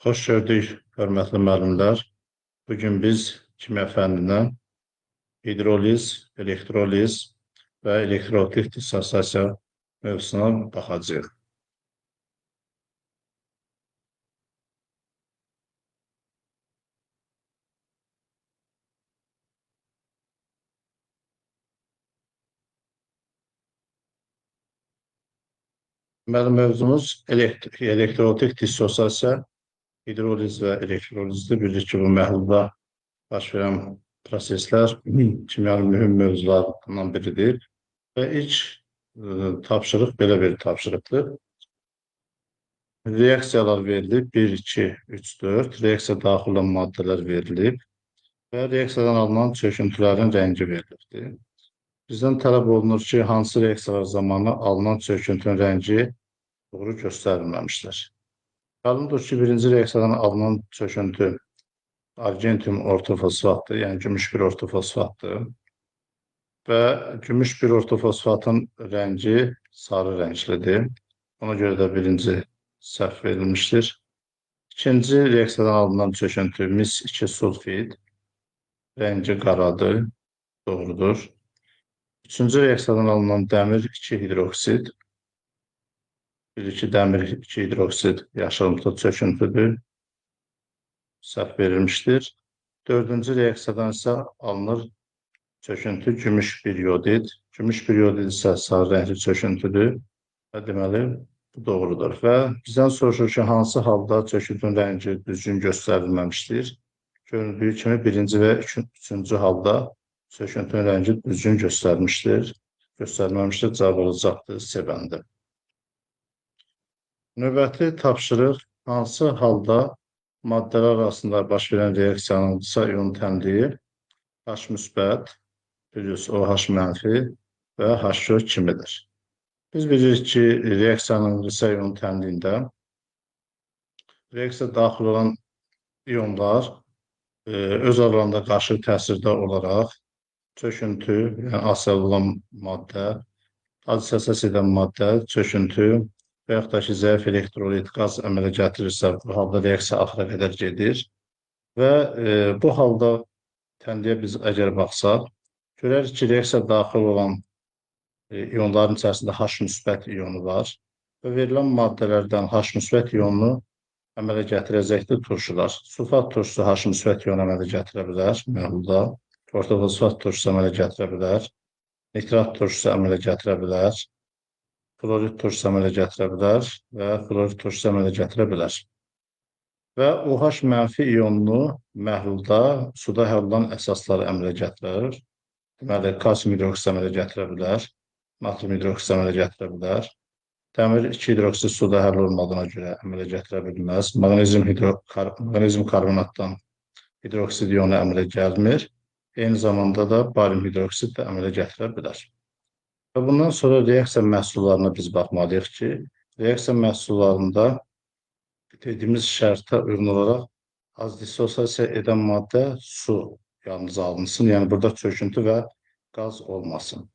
Xoş gördük, hörmətli müəllimlər. Bugün biz kimya fənnindən hidroliz, elektroliz və elektrolitik dissosiasiya mövzusuna baxacağıq. Deməli, mövzumuz elektrolitik dissosiasiya, hidroliz və elektrolizdir. Bilirik ki, bu məhlulda baş verən proseslər kimyanın mühüm mövzularından biridir. Və ilk tapşırıq belə bir tapşırıqdır. Reaksiyalar verilib, 1, 2, 3, 4. Reaksiya daxil olan maddələr verilib və reaksiyadan alınan çöküntülərin rəngi verilibdir. Bizdən tələb olunur ki, hansı reaksiyalar zamanı alınan çöküntünün rəngi doğru göstərilməmişdir. Məlumdur ki, birinci reaksiyadan alınan çöküntü argentum ortofosfatdır, yəni gümüş bir ortofosfatdır. Və gümüş bir ortofosfatın rəngi sarı rənglidir. Ona görə də birinci səhv verilmişdir. İkinci reaksiyadan alınan çöküntü mis-2 sulfid, rəngi qaradır, doğrudur. Üçüncü reaksiyadan alınan dəmir 2 hidroksid, bilirik ki, dəmir 2 hidroksid yaşılımtıl çöküntüdür, səhv verilmişdir. Dördüncü reaksiyadan isə alınır çöküntü gümüş bir yodid. Gümüş bir yodid isə sarı rəngli çöküntüdür və deməli bu doğrudur. Və bizdən soruşur ki, hansı halda çöküntünün rəngi düzgün göstərilməmişdir? Görüldüyü kimi birinci və üçüncü halda çöküntünün rəngi düzgün göstərmişdir. Göstərməmişdir, cavab olacaqdır C bəndi. Növbəti tapşırıq hansı halda maddələr arasında baş verən reaksiyanın qısa iyon tənliyi H müsbət plus OH mənfi və H4 kimidir. Biz bilirik ki, reaksiyanın qısa iyon tənliyində reaksiya daxil olan iyonlar öz aralarında qarşı təsirdə olaraq çöküntü, yəni asıl olan maddə, dissosiasiya edən maddə, çöküntü və yaxud da ki, zəif elektrolit qaz əmələ gətirirsə, bu halda reaksiya axıra qədər gedir. Və bu halda tənliyə biz əgər baxsaq, görərik ki, reaksiya daxil olan iyonların içərisində H müsbət iyonu var və verilən maddələrdən H müsbət iyonunu əmələ gətirəcəkdir turşular. Sulfat turşusu H müsbət iyonu əmələ gətirə bilər məhlulda. Ortofosfat turşusu əmələ gətirə bilər. Nitrat turşusu əmələ gətirə bilər. Klorid turşusu əmələ gətirə bilər və fluorid turşusu əmələ gətirə bilər. Və OH mənfi iyonunu məhlulda suda həll olunan əsaslar əmələ gətirir. Deməli, kalsium hidroksid əmələ gətirə bilər. Natrium hidroksid əmələ gətirə bilər. Dəmir 2 hidroksid suda həll olmadığına görə əmələ gətirə bilməz. Maqnezium karbonatdan hidroksid iyonu əmələ gəlmir. Eyni zamanda da barium hidroksid də əmələ gətirə bilər. Və bundan sonra reaksiya məhsullarına biz baxmalıyıq ki, reaksiya məhsullarında dediyimiz şərtə uyğun olaraq az dissosiasiya edən maddə su yalnız alınsın, yəni burada çöküntü və qaz olmasın.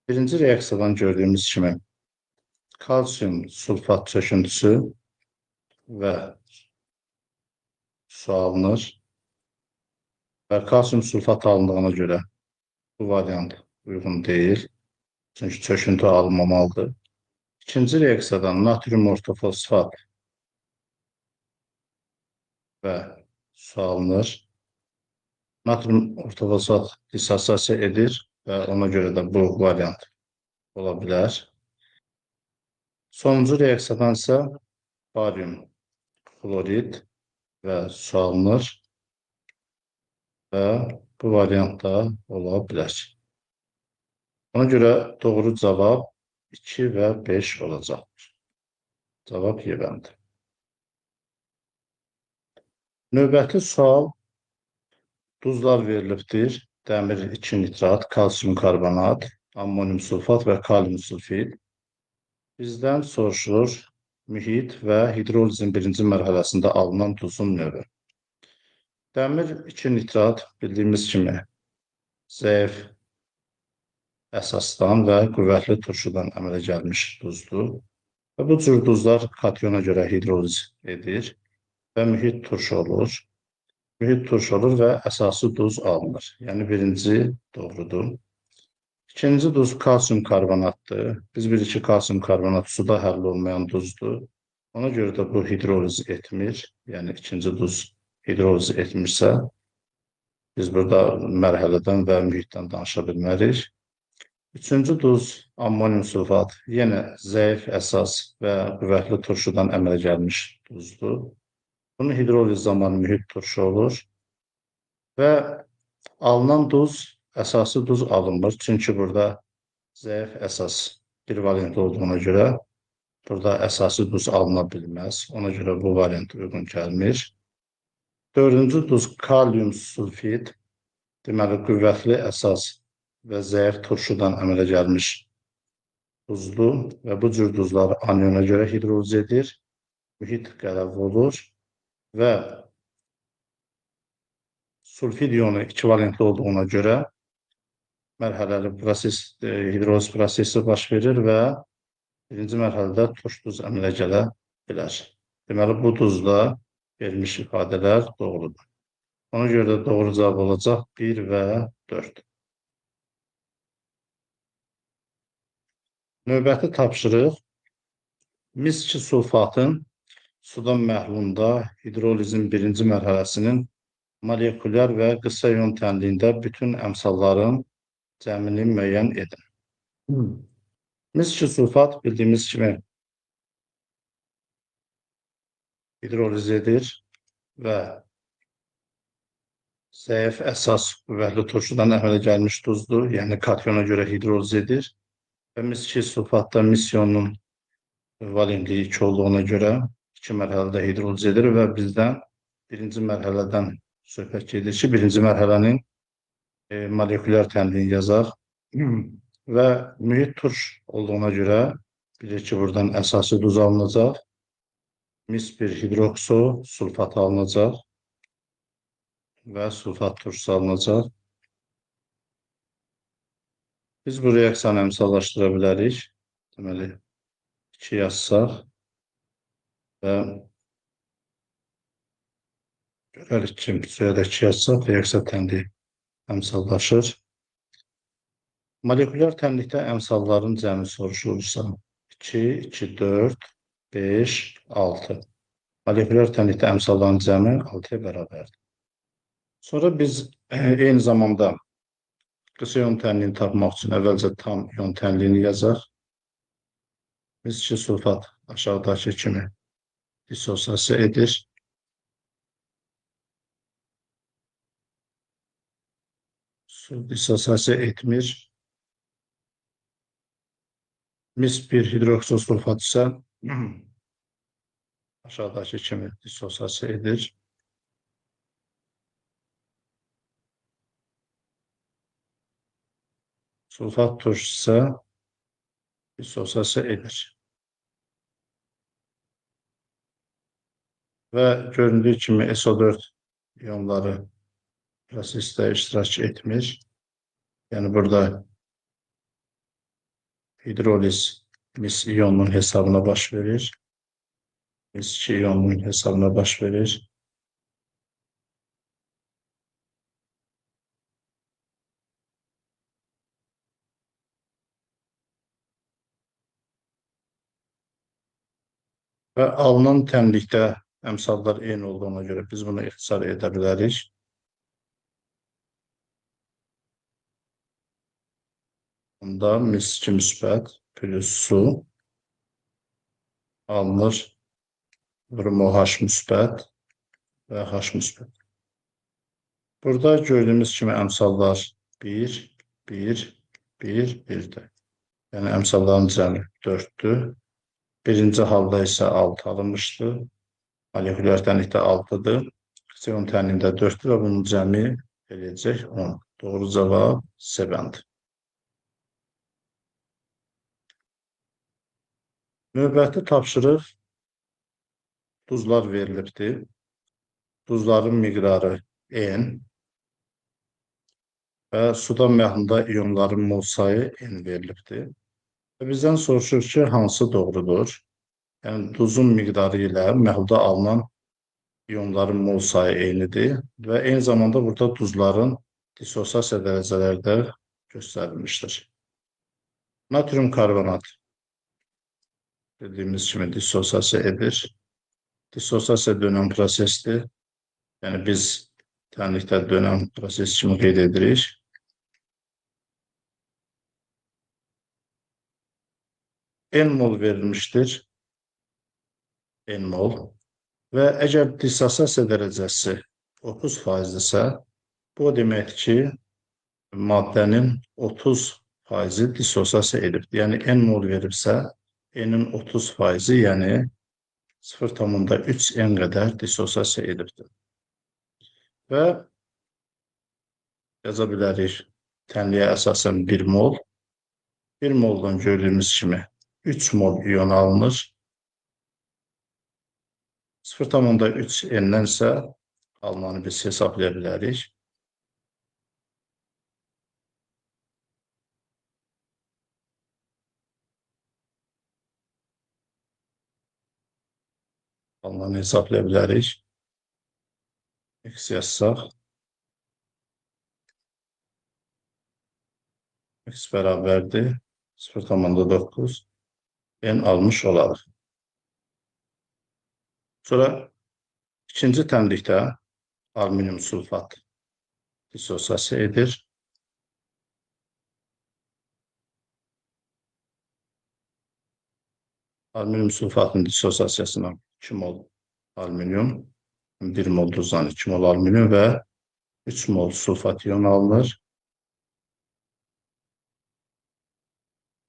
Birinci reaksiyadan gördüyümüz kimi kalsium sulfat çöküntüsü və su alınır. Və kalsium sulfat alındığına görə bu variant uyğun deyil. Çünki çöküntü alınmamalıdır. İkinci reaksiyadan natrium ortofosfat və su alınır. Natrium ortofosfat dissosiasiya edir və ona görə də bu variant ola bilər. Sonuncu reaksiyadan isə barium klorid və su alınır və bu variant da ola bilər. Ona görə doğru cavab 2 və 5 olacaqdır. Cavab Y bəndi. Növbəti sual duzlar verilibdir. Dəmir 2 nitrat, kalsium karbonat, ammonium sulfat və kalium sulfid. Bizdən soruşulur mühit və hidrolizin birinci mərhələsində alınan duzun növü. Dəmir 2 nitrat bildiyimiz kimi zəif əsasdan və qüvvətli turşudan əmələ gəlmiş duzdur. Və bu cür duzlar katyona görə hidroliz edir və mühit turşu olur. Mühit turşu olur və əsası duz alınır. Yəni birinci doğrudur. İkinci duz kalsium karbonatdır. Biz bilirik ki, kalsium karbonat suda həll olmayan duzdur. Ona görə də bu hidroliz etmir. Yəni ikinci duz hidroliz etmirsə, biz burada mərhələdən və mühitdən danışa bilmərik. Üçüncü duz ammonium sulfat yenə zəif əsas və qüvvətli turşudan əmələ gəlmiş duzdur. Bunun hidroliz zamanı mühit turşu olur və alınan duz əsası duz alınmır. Çünki burada zəif əsas bir variant olduğuna görə burada əsası duz alına bilməz. Ona görə bu variant uyğun gəlmir. Dördüncü duz kalium sulfid, deməli qüvvətli əsas və zəif turşudan əmələ gəlmiş duzdur və bu cür duzlar aniona görə hidroliz edir, mühit qələv olur və sulfid iyonu ekvivalentli olduğuna görə mərhələli proses, hidroliz prosesi baş verir və birinci mərhələdə turş duz əmələ gələ bilər. Deməli, bu duzda verilmiş ifadələr doğrudur. Ona görə də doğru cavab olacaq 1 və 4. Növbəti tapşırıq mis-2 sulfatın suda məhlunda hidrolizin birinci mərhələsinin molekulyar və qısa ion tənliyində bütün əmsalların cəmini müəyyən edin. Mis-2 sulfat bildiyimiz kimi hidroliz edir və zəif əsas qüvvətli turşudan əmələ gəlmiş duzdur, yəni katyona görə hidroliz edir və mis-2 sulfatda mis ionunun valentliyi 2 olduğuna görə 2 mərhələdə hidroliz edir və bizdən birinci mərhələdən söhbət gedir ki, birinci mərhələnin molekulyar tənliyini yazaq və mühit turş olduğuna görə bilir ki, buradan əsası duz alınacaq, mis 1 hidrokso sulfat alınacaq və sulfat turşusu alınacaq. Biz bu reaksiyanı əmsallaşdıra bilərik. Deməli, 2 yazsaq və görərik ki, suya da 2 yazsaq, reaksiya tənliyi əmsallaşır. Molekulyar tənlikdə əmsalların cəmi soruşulursa 2, 2, 4, 5, 6. Molekulyar tənlikdə əmsalların cəmi 6-ya bərabərdir. Sonra biz eyni zamanda qısa ion tənliyini tapmaq üçün əvvəlcə tam ion tənliyini yazaq. Mis-2 sulfat aşağıdakı kimi dissosiasiya edir. Su dissosiasiya etmir. Mis 1 hidrokso sulfat isə aşağıdakı kimi dissosiasiya edir. Sulfat turşusu isə dissosiasiya edir. Və göründüyü kimi SO4 ionları prosesdə iştirak etmir. Yəni burada hidroliz mis ionunun hesabına baş verir. Mis 2 ionunun hesabına baş verir. Və alınan təmlikdə əmsallar eyni olduğuna görə biz bunu ixtisar edə bilərik. Bunda mis 2 müsbət plus su alınır. Durumu H müsbət və H müsbət. Burada gördüyümüz kimi əmsallar 1, 1, 1, 1-dir. Yəni əmsalların cəmi 4-dür. Birinci halda isə 6 alınmışdır. Molekulyar tənlikdə 6-dır. Qısa ion tənliyində 4-dür və bunun cəmi eləyəcək 10. Doğru cavab C bəndi. Növbəti tapşırıq duzlar verilibdir. Duzların miqdarı N və suda məhlunda ionların mol sayı N verilibdir. Və bizdən soruşur ki, hansı doğrudur? Yəni, duzun miqdarı ilə məhlulda alınan iyonların mol sayı eynidir və eyni zamanda burada duzların dissosiasiya dərəcələri də göstərilmişdir. Natrium karbonat dediyimiz kimi dissosiasiya edir. Dissosiasiya dönən prosesdir. Yəni biz tənlikdə dönən proses kimi qeyd edirik. N mol verilmişdir. N mol. Və əgər dissosiasiya dərəcəsi 30%-dirsə, bu deməkdir ki, maddənin 30% dissosiasiya edib. Yəni N mol veribsə, N-in 30%, yəni 0,3 N qədər dissosiasiya edibdir. Və yaza bilərik, tənliyə əsasən 1 mol. 1 moldan gördüyümüz kimi 3 mol iyon alınır. 0,3 N-dən isə alınanı biz hesablaya bilərik. Alınanı hesablaya bilərik. X yazsaq. X bərabərdir 0,9 N almış olarıq. Sonra ikinci tənlikdə alüminium sulfat dissosiasiya edir. Alüminium sulfatın dissosiasiyasına 2 mol alüminium, 1 mol duzdan 2 mol alüminium və 3 mol sulfat iyon alınır.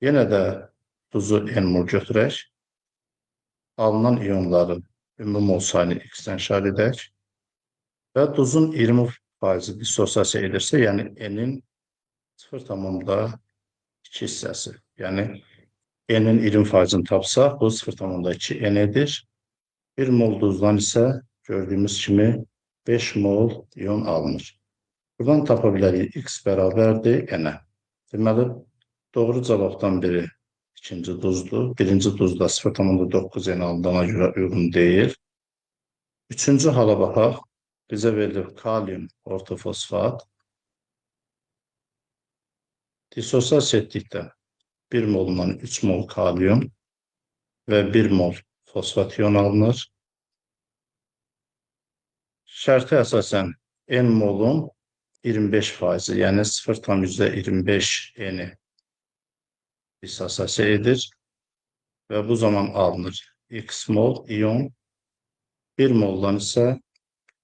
Yenə də duzu N mol götürək. Alınan iyonların ümumi mol sayını X-dən işarə edək. Və duzun 20% dissosiasiya edirsə, yəni N-in 0,2 hissəsi. Yəni N-in 20%-ni tapsaq, bu 0,2 N edir. 1 mol duzdan isə gördüyümüz kimi 5 mol iyon alınır. Buradan tapa bilərik X bərabərdir N-ə. Deməli, doğru cavabdan biri ikinci duzdur. Birinci duzda 0,9 N alındığına görə uyğun deyil. Üçüncü hala baxaq. Bizə verilir kalium ortofosfat. Dissosiasiya etdikdə 1 molundan 3 mol kalium və 1 mol fosfat iyon alınır. Şərtə əsasən N molun 25%, yəni 0,25 N-i dissosiasiya edir və bu zaman alınır X mol iyon, 1 moldan isə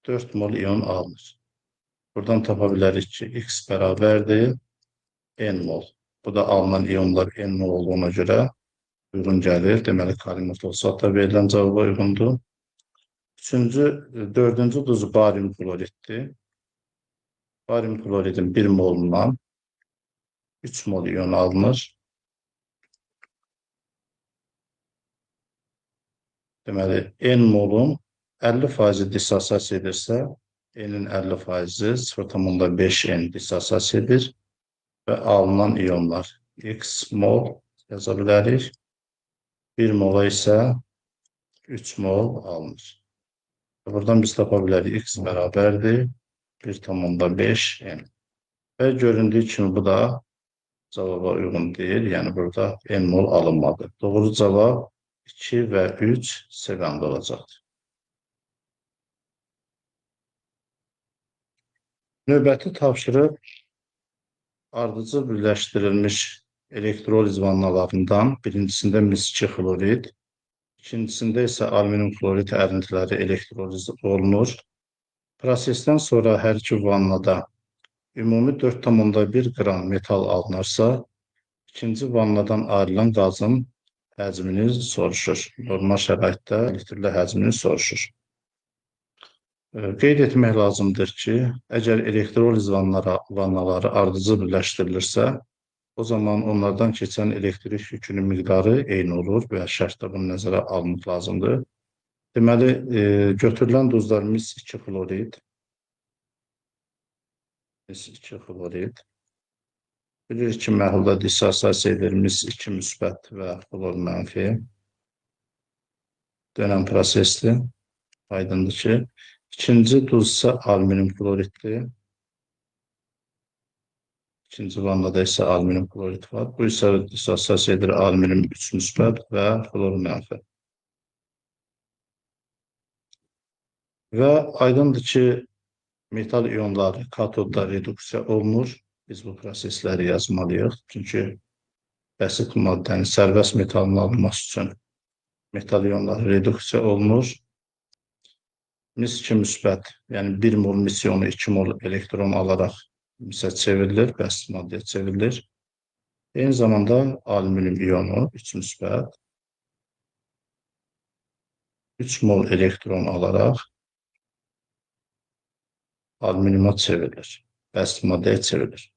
4 mol iyon alınır. Buradan tapa bilərik ki, X bərabərdir N mol. Bu da alınan iyonlar N mol olduğuna görə uyğun gəlir. Deməli, kalium ortofosfatda verilən cavaba uyğundur. Dördüncü duzu barium kloriddir. Barium kloridin 1 molundan 3 mol iyon alınır. Deməli, N molun 50% dissosiasiya edirsə, N-in 50% 0,5 N dissosiasiya edir və alınan iyonlar X mol yaza bilərik. 1 mola isə 3 mol alınır. Buradan biz tapa bilərik X bərabərdir 1,5 N. Və göründüyü kimi bu da cavaba uyğun deyil. Yəni burada N mol alınmadı. Doğru cavab 2 və 3 səbəndə olacaqdır. Növbəti tapşırıq ardıcıl birləşdirilmiş elektroliz vannalarından birincisində mis-2 xlorid, ikincisində isə alüminium klorid ərintiləri elektroliz olunur. Prosesdən sonra hər iki vannada ümumi 4,1 qram metal alınarsa, ikinci vannadan ayrılan qazın həcmini soruşur. Normal şəraitdə litrlə həcmini soruşur. Qeyd etmək lazımdır ki, əgər elektroliz vannaları ardıcıl birləşdirilirsə, o zaman onlardan keçən elektrik yükünün miqdarı eyni olur və şərtdə bunu nəzərə almaq lazımdır. Deməli, götürülən duzlar mis-2 xlorid, bilirik ki, məhlulda dissosiasiya edir mis-2 müsbət və xlor mənfi dönən prosesdir. Aydındır ki. İkinci duz isə alüminium kloriddir. İkinci vannada isə alüminium klorid var. Bu isə dissosiasiya edir alüminium 3 müsbət və flor mənfi. Və aydındır ki, metal iyonları katodda reduksiya olunur. Biz bu prosesləri yazmalıyıq. Çünki bəsit maddənin sərbəst metalın alınması üçün metal iyonları reduksiya olunur. Mis 2 müsbət, yəni 1 mol mis iyonu 2 mol elektron alaraq misə çevrilir, bəsit maddəyə çevrilir. Eyni zamanda alüminium iyonu 3 müsbət 3 mol elektron alaraq alüminiuma çevrilir, bəsit maddəyə çevrilir.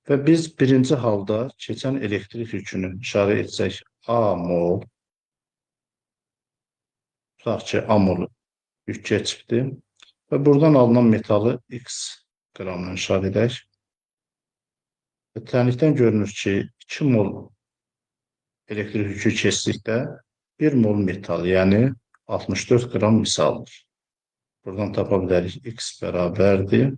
Və biz birinci halda keçən elektrik yükünü işarə etsək A mol, tutaq ki, A mol yük keçibdir və buradan alınan metalı X qramla işarə edək. Tənlikdən görünür ki, 2 mol elektrik yükü keçdikdə 1 mol metal, yəni 64 qram mis alınır. Buradan tapa bilərik X bərabərdir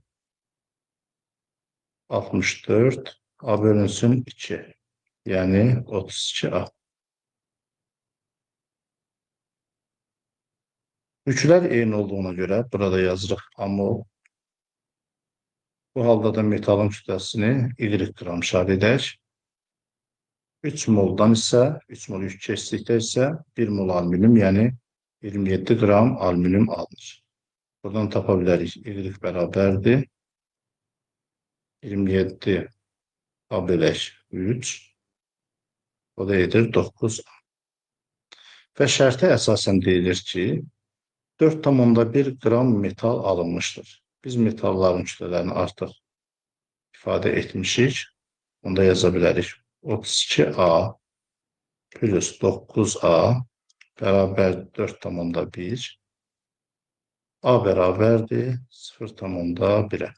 64 A bölünsün 2, yəni 32A. Yüklər eyni olduğuna görə burada yazırıq A mol. Bu halda da metalın kütləsini Y qram işarə edək. 3 moldan isə, 3 mol yük keçdikdə isə 1 mol alüminium, yəni 27 qram alüminium alınır. Buradan tapa bilərik Y bərabərdir 27 A bölək 3, o da edir 9A. Və şərtə əsasən deyilir ki, 4,1 qram metal alınmışdır. Biz metalların kütlələrini artıq ifadə etmişik. Onda yaza bilərik 32A plus 9A bərabər 4,1. A bərabərdir 0,1-ə.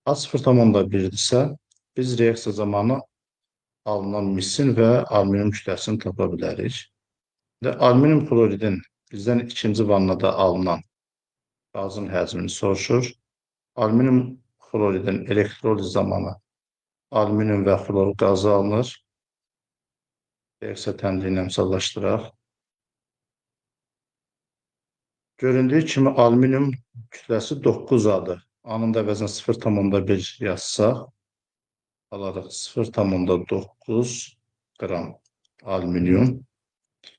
A 0,1-dirsə, biz reaksiya zamanı alınan misin və alüminium kütləsini tapa bilərik. Və alüminium kloridin bizdən ikinci vannada alınan qazın həcmini soruşur. Alüminium kloridin elektroliz zamanı alüminium və flor qazı alınır. Reaksiya tənliyini əmsallaşdıraq. Göründüyü kimi alüminium kütləsi 9A-dır. Anın da əvəzinə 0,1 yazsaq, alarıq 0,9 qram alüminium.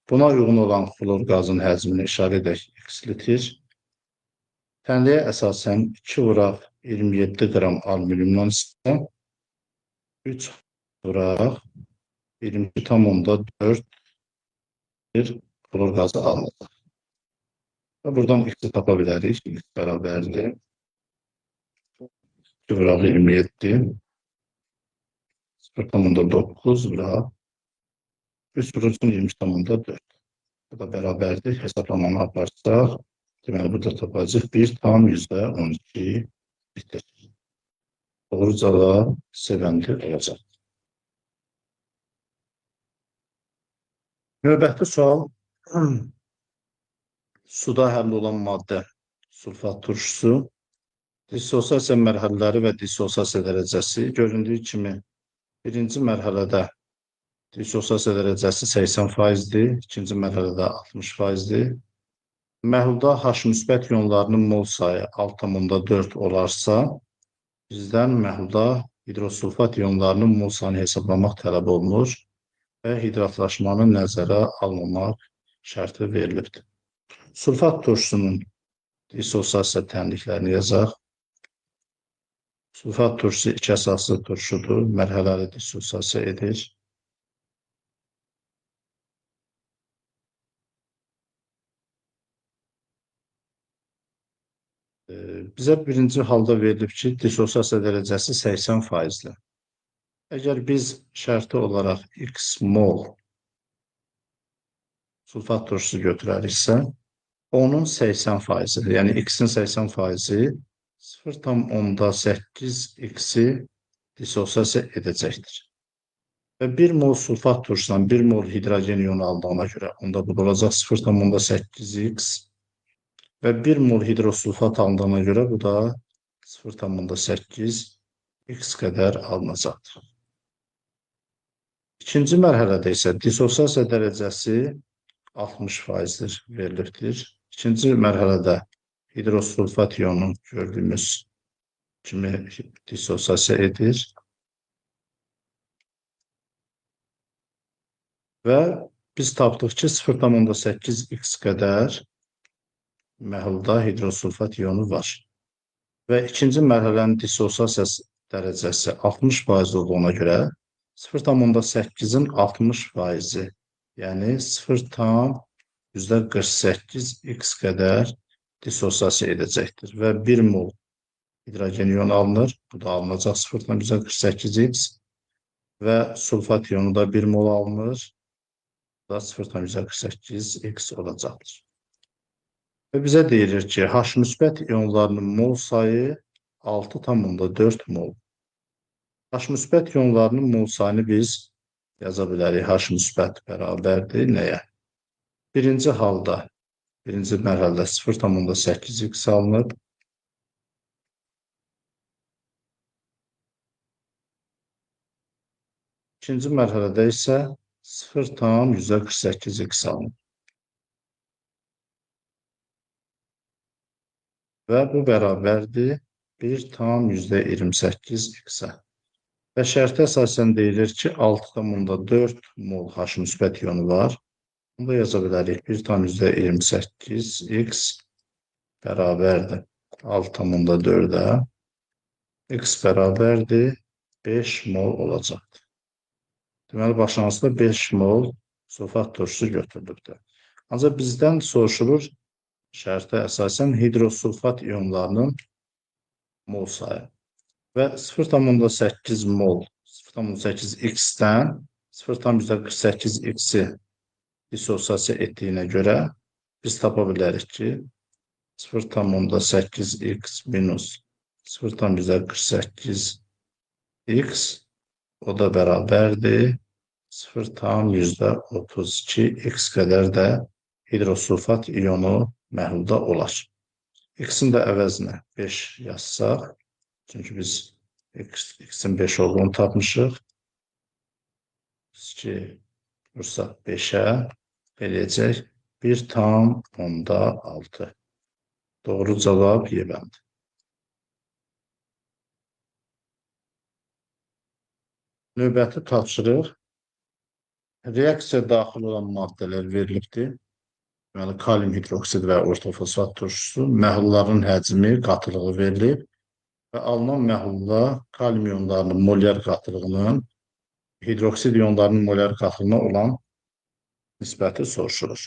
Buna uyğun olan flor qazın həcmini işarə edək X litr. Tənliyə əsasən 2 vuraq 27 qram alüminiumdan isə 3 vuraq 22,4 flor qazı alınır. Və buradan X-i tapa bilərik. X bərabərdir 2 vuraq 27 0,9 vuraq 3 vurulsun 20,4. Bu da bərabərdir. Hesablamanı aparsaq, deməli burada tapacaq 1,12 litr. Doğru cavab C olacaq. Növbəti sual, suda həll olan maddə sulfat turşusu, dissosiasiya mərhələləri və dissosiasiya dərəcəsi göründüyü kimi birinci mərhələdə dissosiasiya dərəcəsi 80%-dir, ikinci mərhələdə 60%-dir. Məhlulda H müsbət iyonlarının mol sayı 6,4 olarsa, bizdən məhlulda hidrosulfat iyonlarının mol sayını hesablamaq tələb olunur və hidratlaşmanı nəzərə almamaq şərti verilibdir. Sulfat turşusunun dissosiasiya tənliklərini yazaq. Sulfat turşusu 2 əsaslı turşudur, mərhələli dissosiasiya edir. Bizə birinci halda verilib ki, dissosiasiya dərəcəsi 80%-dir. Əgər biz şərti olaraq X mol sulfat turşusu götürəriksə, onun 80%, yəni X-in 80%-i 0,8 X-i dissosiasiya edəcəkdir. Və 1 mol sulfat turşudan 1 mol hidrogen iyonu aldığına görə onda bu da olacaq 0,8x və 1 mol hidrosulfat aldığına görə bu da 0,8x qədər alınacaqdır. İkinci mərhələdə isə dissosiasiya dərəcəsi 60%-dir verilibdir. İkinci mərhələdə hidrosulfat iyonu gördüyümüz kimi dissosiasiya edir və biz tapdıq ki, 0,8x qədər məhlulda hidrosulfat iyonu var. Və ikinci mərhələnin dissosiasiya dərəcəsi 60% olduğuna görə 0,8-in 60%, yəni 0,48x qədər dissosiasiya edəcəkdir və 1 mol hidrogen iyonu alınır. Bu da alınacaq 0,48x və sulfat iyonu da 1 mol alınır. Bu da 0,48x olacaqdır. Və bizə deyilir ki, H müsbət iyonlarının mol sayı 6,4 mol. H müsbət iyonlarının mol sayını biz yaza bilərik. H müsbət bərabərdir nəyə? Birinci halda, birinci mərhələdə 0,8x alınır. İkinci mərhələdə isə 0,148x alınır. Və bu bərabərdir 1,28x-ə. Və şərtə əsasən deyilir ki, 6,4 mol H müsbət iyonu var. Bunu da yaza bilərik. 1,28x bərabərdir 6,4-ə. X bərabərdir 5 mol olacaqdır. Deməli, başlanğıcda 5 mol sulfat turşusu götürülübdür. Ancaq bizdən soruşulur şərtə əsasən hidrosulfat iyonlarının mol sayı. Və 0,8 mol, 0,8x-dən 0,48x-i dissosiasiya etdiyinə görə biz tapa bilərik ki, 0,8x minus 0,48x o da bərabərdir 0,32x qədər də hidrosulfat iyonu məhlulda olar. X-in də əvəzinə 5 yazsaq, çünki biz X-in 5 olduğunu tapmışıq. 2 vursaq 5-ə eləyəcək 1,6. Doğru cavab Y-bəndir. Növbəti tapşırıq. Reaksiya daxil olan maddələr verilibdir. Deməli, kalium hidroksid və ortofosfat turşusu məhlulların həcmi, qatılığı verilib və alınan məhlulda kalium iyonlarının molyar qatılığının hidroksid iyonlarının molyar qatılığına olan nisbəti soruşulur.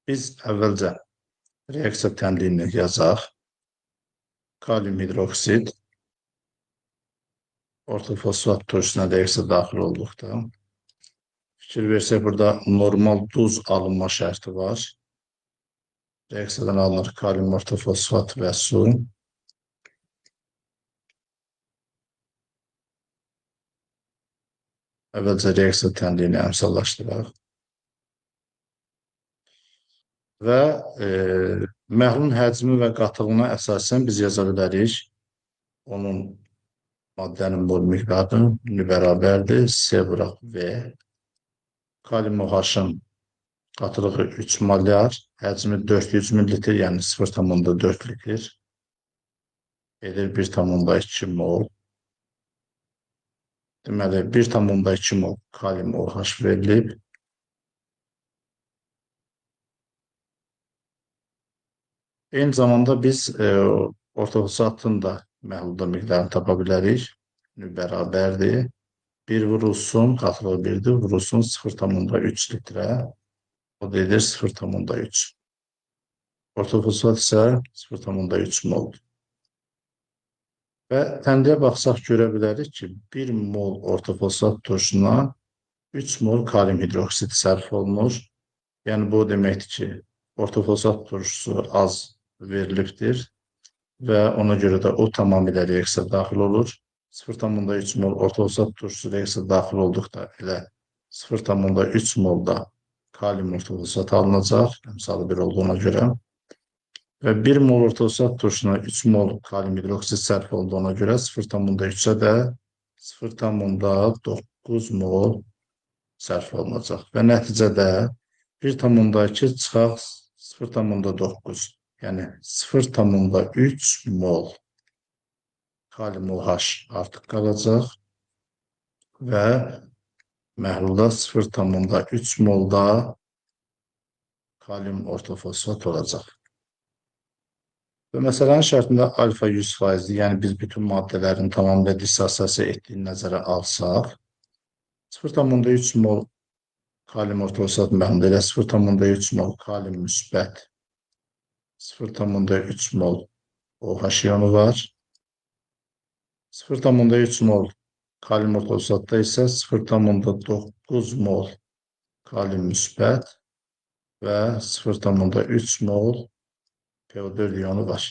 Biz əvvəlcə reaksiya tənliyini yazaq. Kalium hidroksid ortofosfat turşusuna reaksiya daxil olduqda fikir versək, burada normal duz alınma şərti var. Reaksiyadan alınır kalium ortofosfat və su. Əvvəlcə reaksiya tənliyini əmsallaşdıraq. Və məhlulun həcmi və qatılığına əsasən biz yaza bilərik. Onun maddənin mol miqdarı bərabərdir. C vuraq V. Kalium OH-ın qatılığı 3 molyar, həcmi 400 ml, yəni 0,4 litr. Edir 1,2 mol. Deməli, 1,2 mol kalium OH verilib. Eyni zamanda biz ortofosfatın da məhlulda miqdarını tapa bilərik. Bərabərdir. 1 vurulsun, qatılığı 1-dir, vurulsun 0,3 litrə. O da edir 0,3. Ortofosfat isə 0,3 moldur. Və tənliyə baxsaq görə bilərik ki, 1 mol ortofosfat turşusuna 3 mol kalium hidroksid sərf olunur. Yəni, bu deməkdir ki, ortofosfat turşusu az verilibdir və ona görə də o tamamilə reaksiya daxil olur. 0,3 mol ortoxosat turşusu reaksiya daxil olduqda elə 0,3 mol da kalium ortoxosat alınacaq, əmsalı 1 olduğuna görə və 1 mol ortoxosat turşusuna 3 mol kalium hidroksid sərf olduğuna görə 0,3-ə də 0,9 mol sərf olunacaq və nəticədə 1,2 çıxaq 0,9, yəni 0,3 mol kalium OH artıq qalacaq və məhlulda 0,3 molda kalium ortofosfat olacaq. Və məsələnin şərtində alfa 100%-dir, yəni biz bütün maddələrin tamamilə dissosiasiya etdiyini nəzərə alsaq, 0,3 mol kalium ortofosfat məhlulda ilə 0,3 mol kalium müsbət, 0,3 mol OH iyonu var. 0,3 mol kalium ortofosfatda isə 0,9 mol kalium müsbət və 0,3 mol PO4 iyonu var.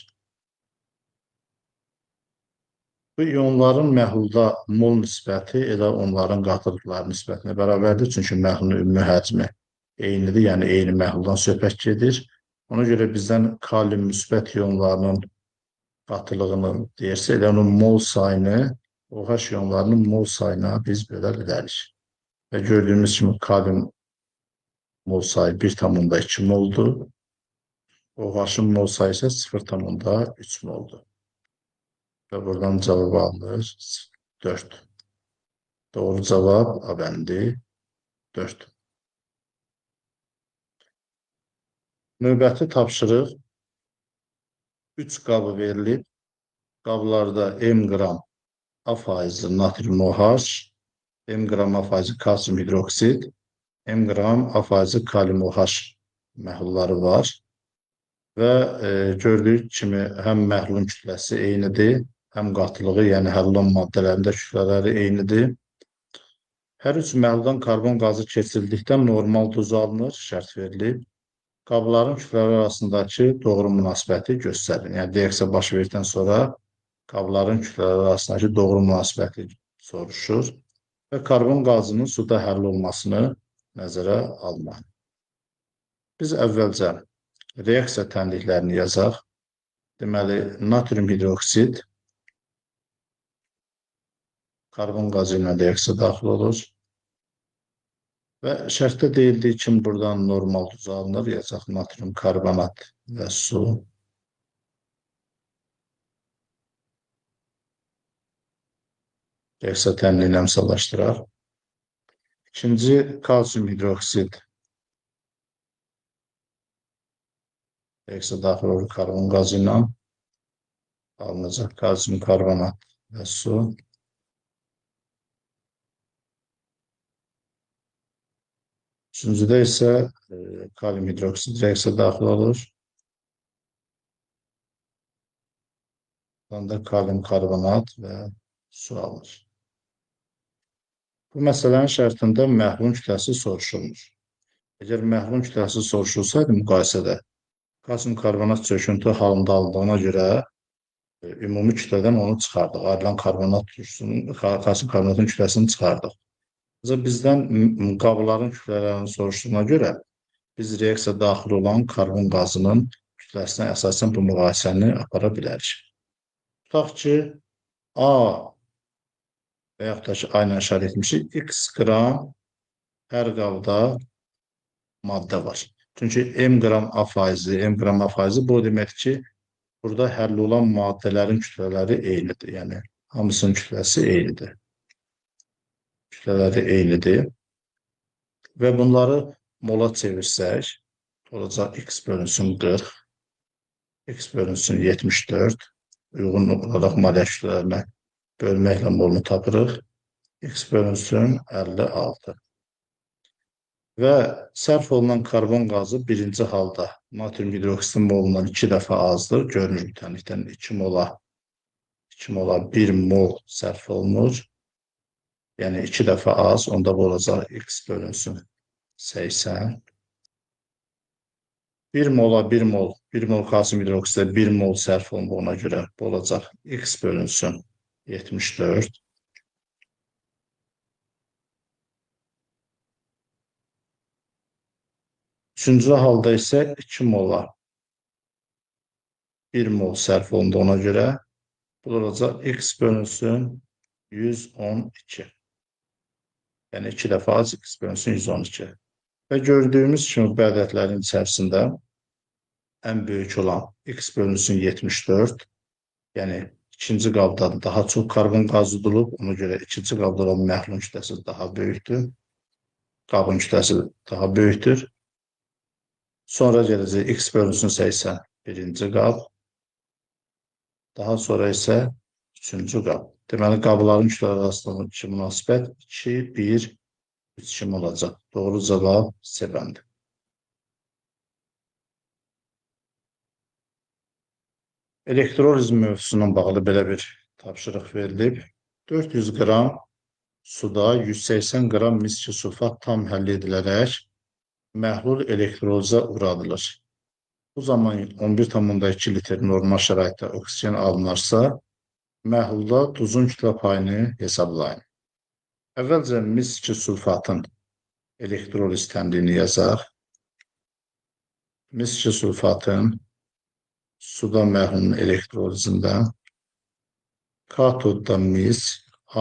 Bu iyonların məhlulda mol nisbəti elə onların qatılıqları nisbətinə bərabərdir. Çünki məhlulun ümumi həcmi eynidir, yəni eyni məhluldan söhbət gedir. Ona görə bizdən kalium müsbət iyonlarının qatılığını deyirsə, elə onun mol sayını OH iyonlarının mol sayına biz bölə bilərik. Və gördüyümüz kimi kalium mol sayı 1,2 moldur. OH-ın mol sayı isə 0,3 moldur. Və buradan cavab alınır 4. Doğru cavab A bəndi 4. Növbəti tapşırıq 3 qabı verilib. Qablarda M qram A faizi natrium OH, M qram A faizi kalsium hidroksid, M qram A faizi kalium OH məhlulları var. Və gördüyük kimi həm məhlulun kütləsi eynidir, həm qatılığı, yəni həll olunan maddələrin də kütlələri eynidir. Hər üç məhluldan karbon qazı keçirildikdən normal duz alınır, şərt verilib. Qabların kütlələri arasındakı doğru münasibəti göstərin. Yəni, reaksiya baş verdikdən sonra qabların kütlələri arasındakı doğru münasibəti soruşur və karbon qazının suda həll olmasını nəzərə almayın. Biz əvvəlcə reaksiya tənliklərini yazaq. Deməli, natrium hidroksid karbon qazı ilə reaksiya daxil olur. Və şərtdə deyildiyi kimi buradan normal duz alınır, yazaq natrium karbonat və su. Reaksiya tənliyini əmsallaşdıraq. İkinci, kalsium hidroksid reaksiya daxil olur karbon qazı ilə. Alınacaq kalsium karbonat və su. Üçüncüdə isə kalium hidroksid reaksiya daxil olur. Buradan da kalium karbonat və su alır. Bu məsələnin şərtində məhlulun kütləsi soruşulmur. Əgər məhlulun kütləsi soruşulsaydı müqayisədə kalsium karbonat çöküntü halında alındığına görə ümumi kütlədən onu çıxardıq. Ayrılan kalsium karbonatın kütləsini çıxardıq. Bizdən qabların kütlələrinin soruşduğuna görə biz reaksiya daxil olan karbon qazının kütləsinə əsasən bu müqayisəni apara bilərik. Tutaq ki, A və yaxud da ki, A ilə işarə etmişik, X qram hər qabda maddə var. Çünki M qram A faizi bu demək ki, burada həll olan maddələrin kütlələri eynidir. Yəni, hamısının kütləsi eynidir. Kütlələri eynidir. Və bunları mola çevirsək, olacaq X bölünsün 40, X bölünsün 74, uyğun olaraq maliyyə kütlələrinə bölməklə molunu tapırıq, X bölünsün 56. Və sərf olunan karbon qazı birinci halda natrium hidroksidin molundan 2 dəfə azdır. Görünür bütənlikdən 2 mola 1 mol sərf olunur. Yəni 2 dəfə az, onda bu olacaq X bölünsün 80. 1 mol kalsium hidroksidə 1 mol sərf olunduğuna görə bu olacaq X bölünsün 74. Üçüncü halda isə 2 mola 1 mol sərf olundu ona görə. Bu olacaq x bölünsün 112. Yəni 2 dəfə az x bölünsün 112. Və gördüyümüz kimi bu ədədlərin içərisində ən böyük olan x bölünsün 74. Yəni ikinci qabda daha çox karbon qazı udulub, ona görə ikinci qabda olan məhlulun kütləsi daha böyükdür. Qabın kütləsi daha böyükdür. Sonra gələcək x bölünsün 80 birinci qab. Daha sonra isə üçüncü qab. Deməli, qabların kütlələri arasındakı münasibət 2, 1, 3 kimi olacaq. Doğru cavab C bəndi. Elektrolizm mövzusuna bağlı belə bir tapşırıq verilib. 400 qram suda 180 qram mis sulfat tam həll edilərək məhlul elektroliza uğradılır. Bu zaman 11,2 litr normal şəraitdə oksigen alınarsa, məhlulda duzun kütlə payını hesablayın. Əvvəlcə mis sulfatın elektroliz təmrini yazaq. Mis sulfatın suda məhlulun elektrolizində katodda mis,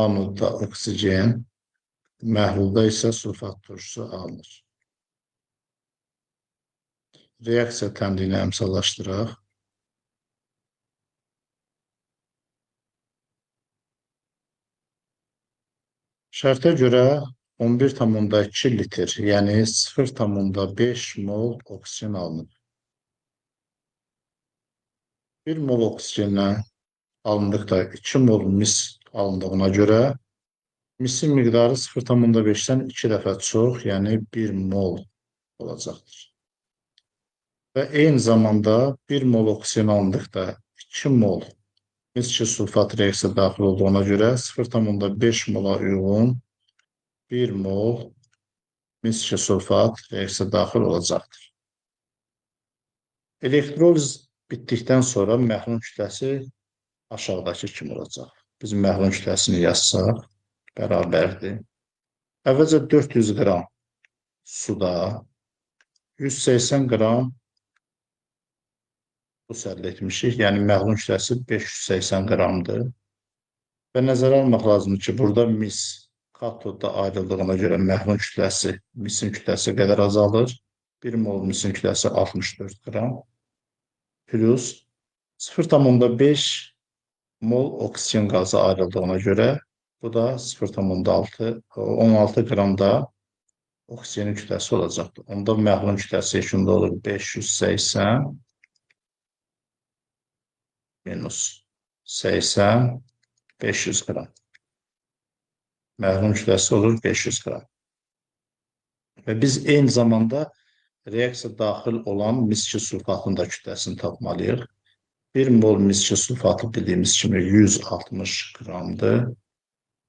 anodda oksigen, məhlulda isə sulfat turşusu alınır. Reaksiya təmrini əmsallaşdıraq. Şərtə görə 11,2 litr, yəni 0,5 mol oksigen alınır. 1 mol oksigenlə alındıqda 2 mol mis alındığına görə misin miqdarı 0,5-dən 2 dəfə çox, yəni 1 mol olacaqdır. Və eyni zamanda 1 mol oksigen alındıqda 2 mol mis sulfat reaksiya daxil olduğuna görə 0,5 mola uyğun 1 mol mis sulfat reaksiya daxil olacaqdır. Elektroliz bitdikdən sonra məhlulun kütləsi aşağıdakı kimi olacaq. Biz məhlulun kütləsini yazsaq, bərabərdir. Əvvəlcə 400 qram suda 180 qram buz əldə etmişik. Yəni, məhlulun kütləsi 580 qramdır. Və nəzərə almaq lazımdır ki, burada mis katodda ayrıldığına görə məhlulun kütləsi, misin kütləsi qədər azalır. 1 mol misin kütləsi 64 qram. Plus 0,5 mol oksigen qazı ayrıldığına görə bu da 0,16 qramda oksigenin kütləsi olacaqdır. Onda məhlulun kütləsi eşində olur 580 minus 80 500 qram. Məhlulun kütləsi olur 500 qram. Və biz eyni zamanda reaksiya daxil olan mis sulfatının da kütləsini tapmalıyıq. 1 mol mis sulfatı bildiyimiz kimi 160 qramdır.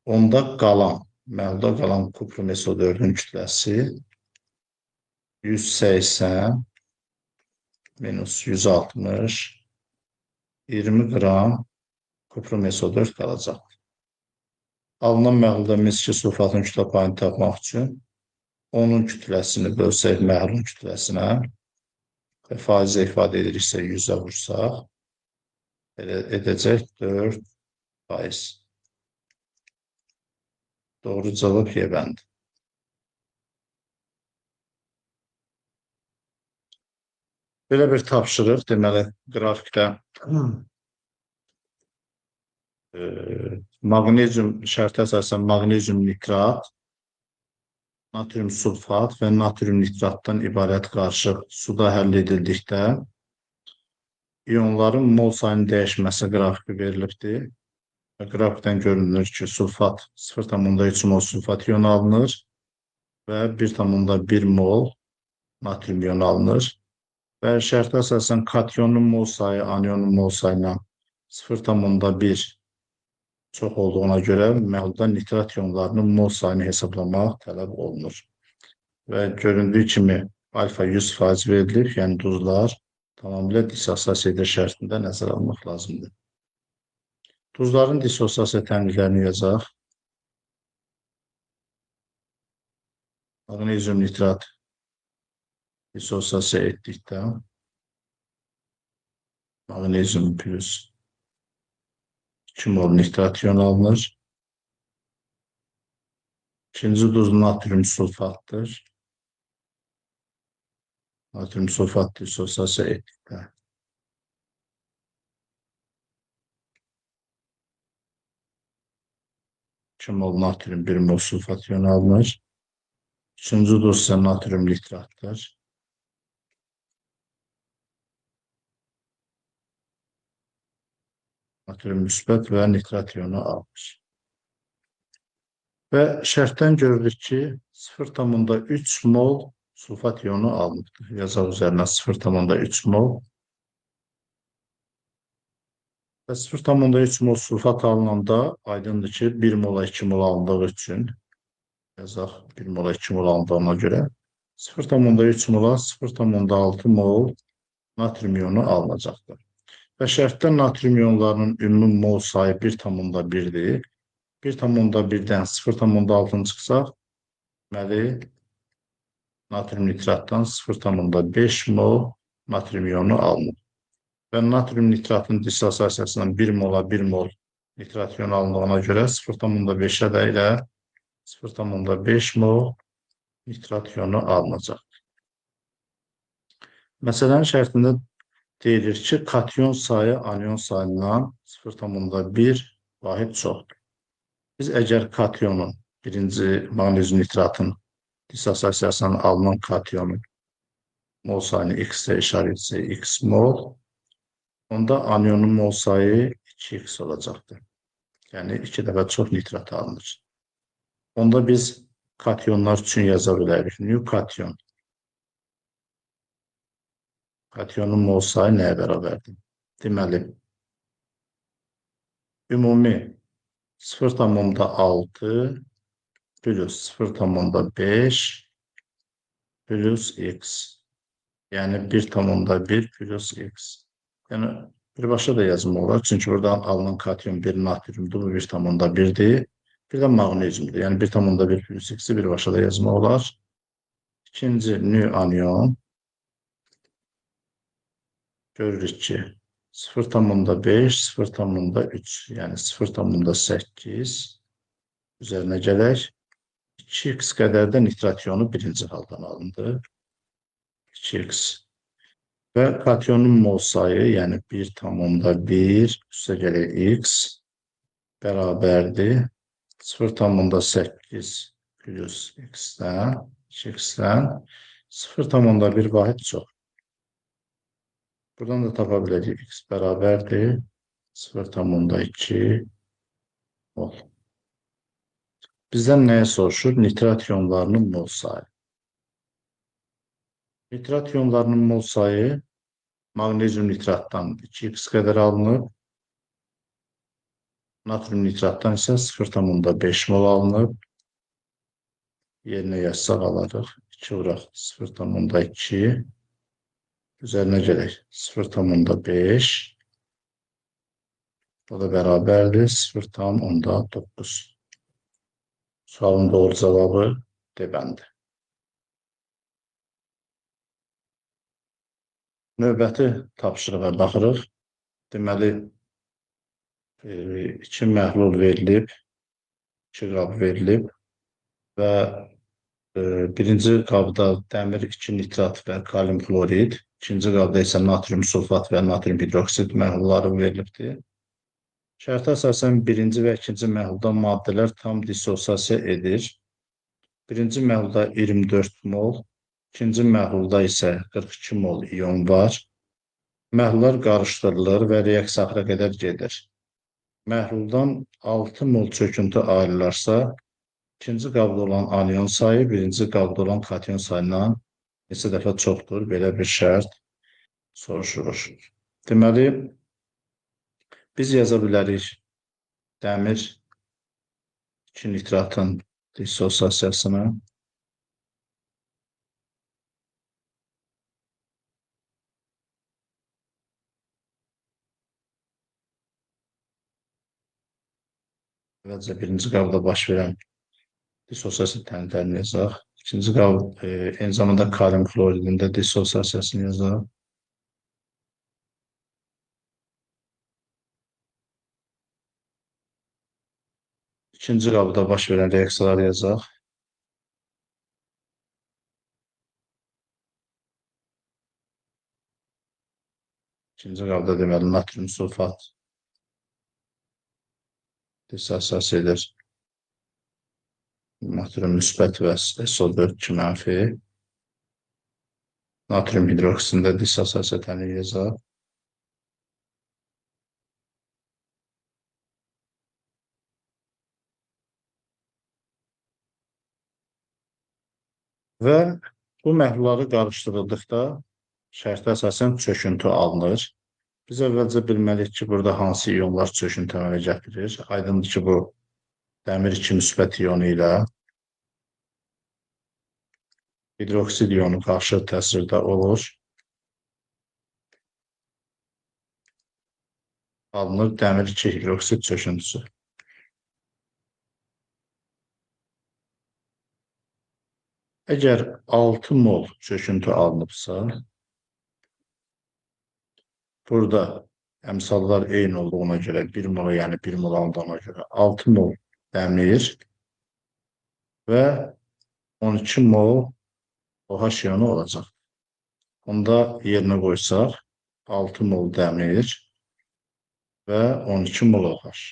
Onda qalan, məhlulda qalan kupru meso-4-ün kütləsi 180 minus 160 20 qram kupru meso-4 qalacaq. Alınan məhlulda mis sulfatın kütlə payını tapmaq üçün onun kütləsini bölsək məhlulun kütləsinə və faizə ifadə ediriksə 100-ə vursaq, edəcək 4%. Doğru cavab Y bəndi. Belə bir tapşırıq, deməli, qrafikdə maqnezium şərtə əsasən maqnezium nitrat, natrium sulfat və natrium nitratdan ibarət qarışıq suda həll edildikdə ionların mol sayının dəyişməsi qrafiki verilibdir. Qrafikdən görünür ki, sulfat 0,3 mol sulfat ionu alınır və 1,1 mol natrium ionu alınır. Və şərtə əsasən kationun mol sayı anionun mol sayına 0,1 çox olduğuna görə məhlulda nitrat ionlarının mol sayını hesablamaq tələb olunur. Və göründüyü kimi alfa 100% verilir, yəni duzlar tamamilə dissosiasiya şərtində nəzərə almaq lazımdır. Duzların dissosiasiya təmizlərini yazaq. Maqnezium nitrat dissosiasiya etdikdə maqnezium plus 2 mol nitrat iyon alınır. İkinci duz natrium sulfatdır. Natrium sulfat dissosiasiya etdikdə 2 mol natrium 1 mol sulfat iyon alınır. Üçüncü duz isə natrium nitratdır. Natrium müsbət və nitrat iyonu almış. Və şərtdən görürük ki, 0,3 mol sulfat iyonu alınıbdır. Yazaq üzərinə 0,3 mol. Və 0,3 mol sulfat alınanda aydındır ki, 1 mola 2 mol alındığı üçün yazaq 1 mola 2 mol alındığına görə 0,3 mola 0,6 mol natrium iyonu alınacaqdır. Və şərtdə natrium iyonlarının ümumi mol sayı 1,1-dir. 1,1-dən 0,6-nı çıxsaq, deməli, natrium nitratdan 0,5 mol natrium iyonu alınır. Və natrium nitratın dissosiasiyasından 1 mola 1 mol nitrat iyonu alındığına görə 0,5-ə də ilə 0,5 mol nitrat iyonu alınacaq. Məsələnin şərtində deyilir ki, katyon sayı anion sayından 0,1 vahid çoxdur. Biz əgər katyonun, birinci maqnezium nitratın dissosiasiyasından alınan katyonun mol sayını x-də işarət etsək, x mol, onda anionun mol sayı 2x olacaqdır. Yəni, 2 dəfə çox nitrat alınır. Onda biz katyonlar üçün yaza bilərik. Nyu katyon. Katyonun mol sayı nəyə bərabərdir? Deməli, ümumi 0,6 plus 0,5 plus x. Yəni 1,1 plus x. Yəni birbaşa da yazmaq olar. Çünki buradan alınan katyon 1 natriumdur, bu 1,1-dir. Bir də maqneziumdur. Yəni 1,1 plus x-i birbaşa da yazmaq olar. İkinci nü anion. Görürük ki 0,5, 0,3, yəni 0,8 üzərinə gələk. 2x qədər də nitrat iyonu birinci haldan alındı. 2x. Və katyonun mol sayı, yəni 1,1 üstə gələk x bərabərdir 0,8 plus x-dən, 2x-dən 0,1 vahid çox. Buradan da tapa biləcək x bərabərdir 0,2 mol. Bizdən nəyə soruşur? Nitrat iyonlarının mol sayı. Nitrat iyonlarının mol sayı maqnezium nitratdan 2x qədər alınıb, natrium nitratdan isə 0,5 mol alınıb. Yerinə yazsaq alarıq. 2 vuraq 0,2 üzərinə gələk 0,5 o da bərabərdir 0,9. Sualın doğru cavabı D bəndi. Növbəti tapşırığa baxırıq. Deməli, 2 məhlul verilib, 2 qab verilib və birinci qabda dəmir 2 nitrat və kalium klorid, ikinci qabda isə natrium sulfat və natrium hidroksid məhlulları verilibdir. Şərtə əsasən birinci və ikinci məhlulda maddələr tam dissosiasiya edir. Birinci məhlulda 24 mol, ikinci məhlulda isə 42 mol iyon var. Məhlullar qarışdırılır və reaksiya axıra qədər gedir. Məhluldan 6 mol çöküntü ayrılarsa, ikinci qabda olan anion sayı birinci qabda olan katyon sayından neçə dəfə çoxdur? Belə bir şərt soruşulur. Deməli, biz yaza bilərik dəmir 2 nitratın dissosiasiyasını. Əvvəlcə birinci qabda baş verən dissosiasiya tənəzzülünü yazaq. İkinci qab, eyni zamanda kalium kloridinin də dissosiasiyasını yazaq. İkinci qabda baş verən reaksiyaları yazaq. İkinci qabda deməli natrium sulfat dissosiyasiya edir. Natrium müsbət və SO4 2 mənfi. Natrium hidroksində dissosiasiya tənəzzülü yazaq. Və bu məhlulları qarışdırıldıqda şərtə əsasən çöküntü alınır. Biz əvvəlcə bilməliyik ki, burada hansı iyonlar çöküntü əmələ gətirir. Aydındır ki, bu dəmir 2 müsbət iyonu ilə hidroksid iyonu qarşı təsirdə olur. Alınır dəmir 2 hidroksid çöküntüsü. Əgər 6 mol çöküntü alınıbsa, burada əmsallar eyni olduğuna görə 1 mol, yəni 1 mol alındığına görə 6 mol dəmir və 12 mol OH iyonu olacaq. Onda yerinə qoysaq 6 mol dəmir və 12 mol OH.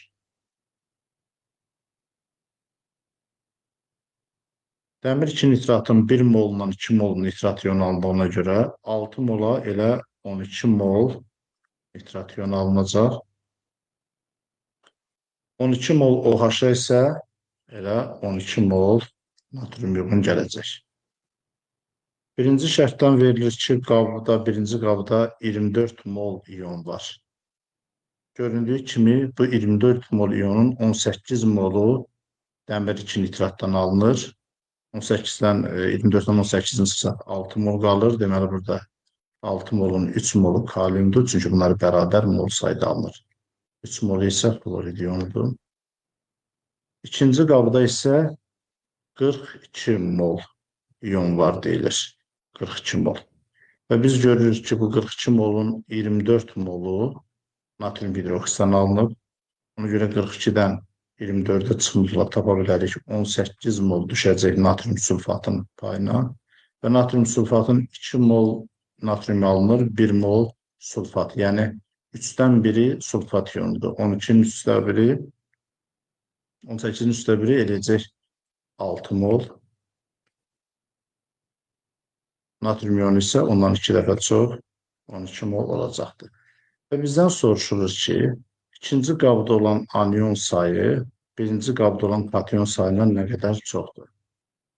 Dəmir 2 nitratın 1 molundan 2 mol nitrat iyonu alındığına görə 6 mola elə 12 mol nitrat iyonu alınacaq. 12 mol OH-a isə elə 12 mol natrium iyonu gələcək. Birinci şərtdən verilir ki, birinci qabda 24 mol iyon var. Göründüyü kimi bu 24 mol iyonun 18 molu dəmir 2 nitratdan alınır. 18-dən 24-dən 18-in çıxsa 6 mol qalır. Deməli, burada 6 molun 3 molu kaliumdur. Çünki bunlar bərabər mol sayda alınır. 3 molu isə klorid iyonudur. İkinci qabda isə 42 mol iyon var deyilir. 42 mol. Və biz görürük ki, bu 42 molun 24 molu natrium hidroksiddən alınıb. Ona görə 42-dən 24-ə çıxımızla tapa bilərik 18 mol düşəcək natrium sulfatın payına və natrium sulfatın 2 mol natrium alınır, 1 mol sulfat. Yəni 3-dən biri sulfat iyonudur. 12-nin üstə biri, 18-in üstə biri eləyəcək 6 mol. Natrium iyonu isə ondan 2 dəfə çox 12 mol olacaqdır. Və bizdən soruşulur ki, İkinci qabda olan anion sayı birinci qabda olan kation sayından nə qədər çoxdur?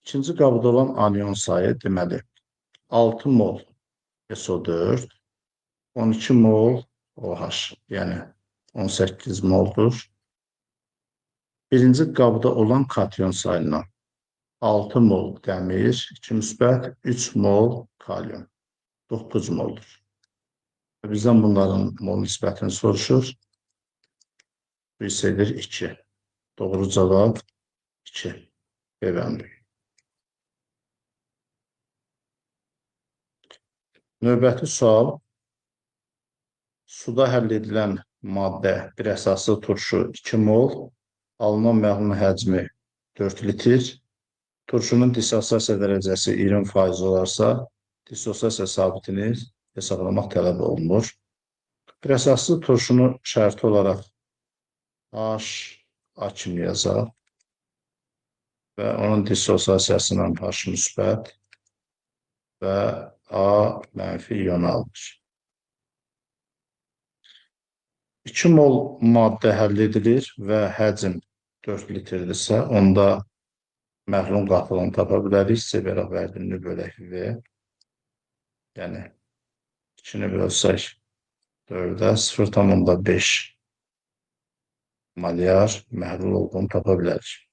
İkinci qabda olan anion sayı deməli 6 mol SO4, 12 mol OH, yəni 18 moldur. Birinci qabda olan kation sayından 6 mol dəmir, 2 müsbət, 3 mol kalium, 9 moldur. Bizdən bunların mol nisbətini soruşur. Bu hissədir 2. Doğru cavab 2. B-bəndi. Növbəti sual. Suda həll edilən maddə bir əsaslı turşu 2 mol, alınan məhlulun həcmi 4 litr, turşunun dissosiasiya dərəcəsi 20% olarsa, dissosiasiya sabitini hesablamaq tələb olunur. Bir əsaslı turşunu şərti olaraq H kimi yazaq və onun dissosiasiyasından H müsbət və A mənfi iyon alır. 2 mol maddə həll edilir və həcm 4 litrdirsə, onda məhlulun qatılığını tapa bilərik. C bərabərliyi bölək V. Yəni 2-ni bölsək 4-ə 0,5 malyar məhlul olduğunu tapa bilərik.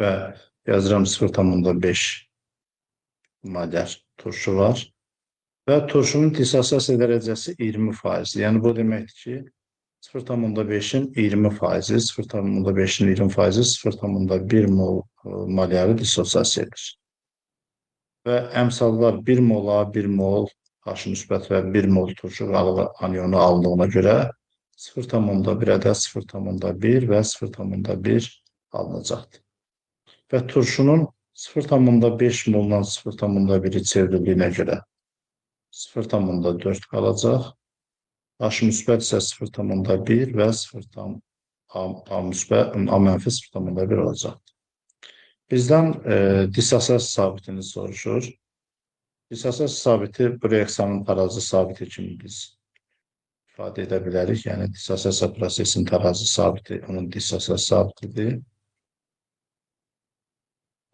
Və yazıram 0,5 malyar turşu var. Və turşunun dissosiasiya dərəcəsi 20%. Yəni bu deməkdir ki, 0,5'in 20%, 0,5'in 20%, 0,1 mol molyarı dissosiasiya edir. Və əmsallar 1 mola 1 mol H müsbət və 1 mol turşu anionu alındığına görə 0,1-ə də 0,1 və 0,1 alınacaqdır. Və turşunun 0,5 moldan 0,1-i çevrildiyinə görə 0,4 qalacaq. H müsbət isə 0,1 və 0, A mənfi 0,1 olacaq. Bizdən dissosiasiya sabitini soruşur. Dissosiasiya sabiti bu reaksiyanın tarazi sabiti kimi biz ifadə edə bilərik. Yəni, dissosiasiya prosesinin tarazi sabiti onun dissosiasiya sabitidir.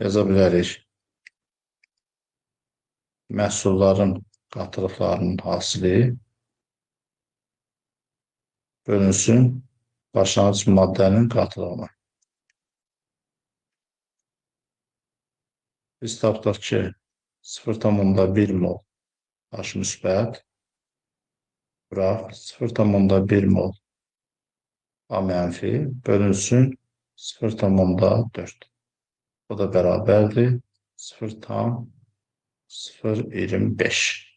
Yaza bilərik. Məhsulların qatılıqlarının hasili bölünsün başlanğıc maddənin qatılığına. Biz tapdıq ki, 0,1 mol H müsbət, bura 0,1 mol A mənfi bölünsün 0,4. O da bərabərdir 0,025.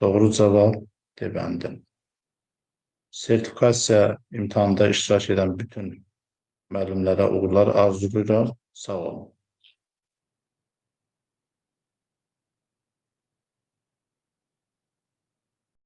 Doğru cavab D bəndi. Sertifikasiya imtahanında iştirak edən bütün müəllimlərə uğurlar arzulayıram. Sağ olun.